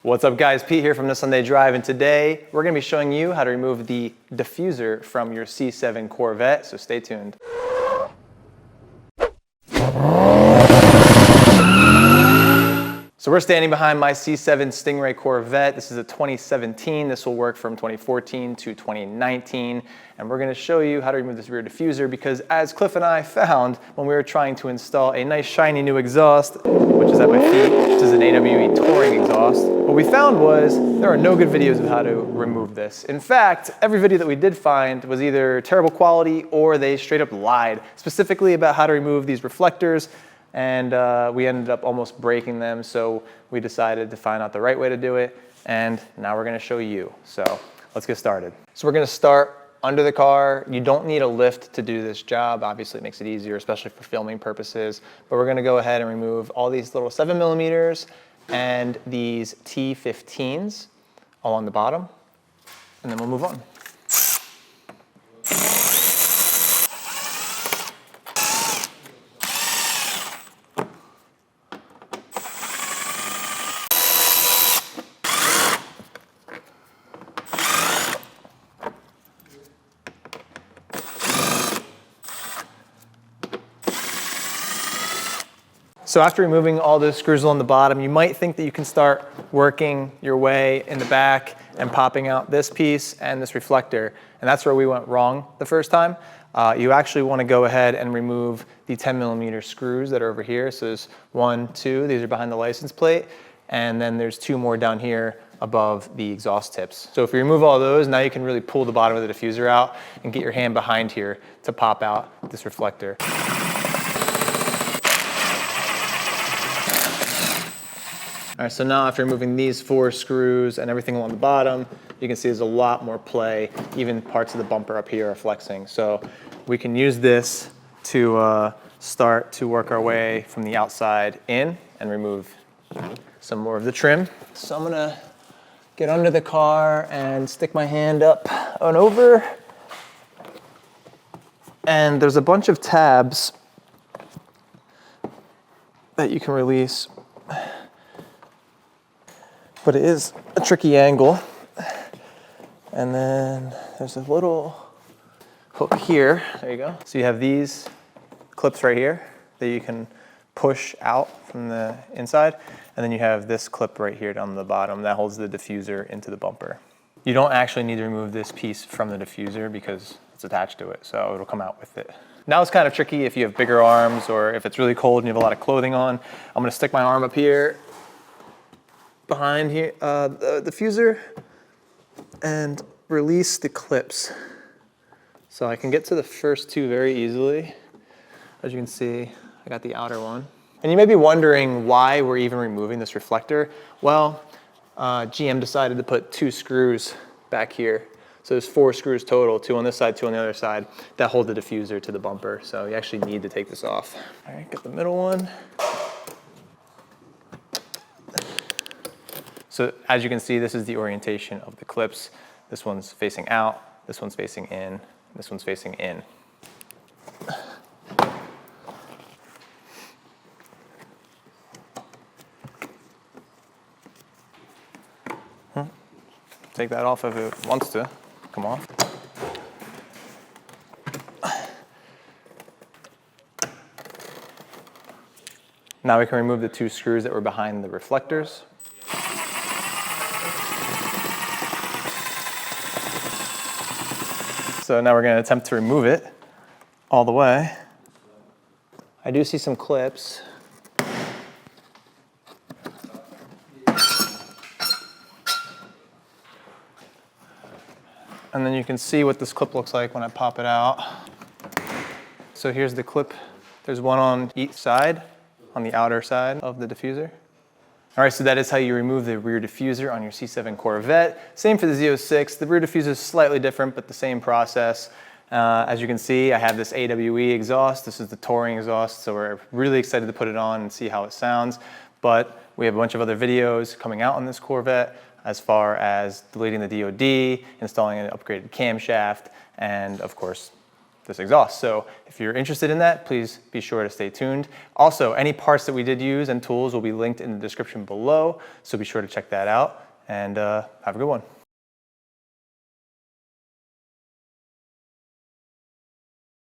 What's up guys, Pete here from the Sunday Drive, and today we're going to be showing you how to remove the diffuser from your C7 Corvette, so stay tuned. So we're standing behind my C7 Stingray Corvette. This is a 2017. This will work from 2014 to 2019. And we're gonna show you how to remove this rear diffuser because as Cliff and I found when we were trying to install a nice shiny new exhaust, which is at my feet, which is an AWE touring exhaust, what we found was there are no good videos of how to remove this. In fact, every video that we did find was either terrible quality or they straight up lied, specifically about how to remove these reflectors. And we ended up almost breaking them, so we decided to find out the right way to do it, and now we're gonna show you. So let's get started. So we're gonna start under the car. You don't need a lift to do this job. Obviously it makes it easier, especially for filming purposes, but we're gonna go ahead and remove all these little 7mm and these T15s along the bottom, and then we'll move on. So after removing all the screws on the bottom, you might think that you can start working your way in the back and popping out this piece and this reflector. And that's where we went wrong the first time. You actually want to go ahead and remove the 10mm screws that are over here. So there's 1, 2, these are behind the license plate. And then there's 2 more down here above the exhaust tips. So if you remove all those, now you can really pull the bottom of the diffuser out and get your hand behind here to pop out this reflector. All right, so now after removing these 4 screws and everything along the bottom, you can see there's a lot more play. Even parts of the bumper up here are flexing. So we can use this to start to work our way from the outside in and remove some more of the trim. So I'm gonna get under the car and stick my hand up and over. And there's a bunch of tabs that you can release. But it is a tricky angle. And then there's a little hook here. There you go. So you have these clips right here that you can push out from the inside. And then you have this clip right here down the bottom that holds the diffuser into the bumper. You don't actually need to remove this piece from the diffuser because it's attached to it, so it'll come out with it. Now it's kind of tricky if you have bigger arms or if it's really cold and you have a lot of clothing on. I'm gonna stick my arm up here behind here, the diffuser, and release the clips. So I can get to the first 2 very easily. As you can see, I got the outer one. And you may be wondering why we're even removing this reflector. Well, GM decided to put 2 screws back here. So there's 4 screws total, 2 on this side, 2 on the other side, that hold the diffuser to the bumper. So you actually need to take this off. All right, got the middle one. So as you can see, this is the orientation of the clips. This one's facing out, this one's facing in, this one's facing in. Take that off if it wants to come off. Now we can remove the 2 screws that were behind the reflectors. So now we're going to attempt to remove it all the way. I do see some clips. And then you can see what this clip looks like when I pop it out. So here's the clip. There's one on each side, on the outer side of the diffuser. All right, so that is how you remove the rear diffuser on your C7 Corvette. Same for the Z06. The rear diffuser is slightly different, but the same process. As you can see, I have this AWE exhaust. This is the touring exhaust, so we're really excited to put it on and see how it sounds. But we have a bunch of other videos coming out on this Corvette as far as deleting the DOD, installing an upgraded camshaft, and of course, this exhaust. So if you're interested in that, please be sure to stay tuned. Also, any parts that we did use and tools will be linked in the description below, so be sure to check that out, and have a good one.